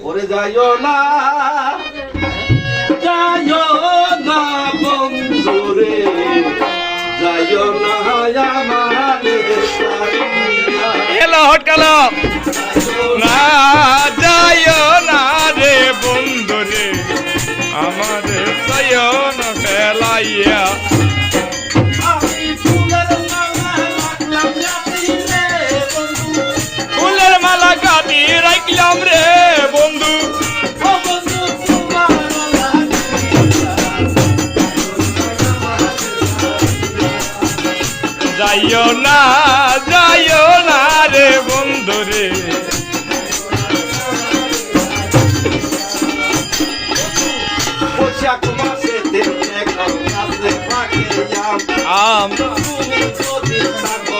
ওরে যাইও না বন্ধু রে যাইও না আমারে ছাড়িয়া এলো হটকালো না যাইও না রে বন্ধু রে আমাদের সয়ন ফেলাইয়া আমি ফুলের মালা রাখলাম রাত্রিরে বন্ধু ফুলের মালা গাতি রাখলাম রে বন্ধু ও বন্ধু তোমার যাইও না রে বন্ধু রে বৈশাখ মাসে দেখে কাছে ফাঁকে আম তুমি যদি থাকো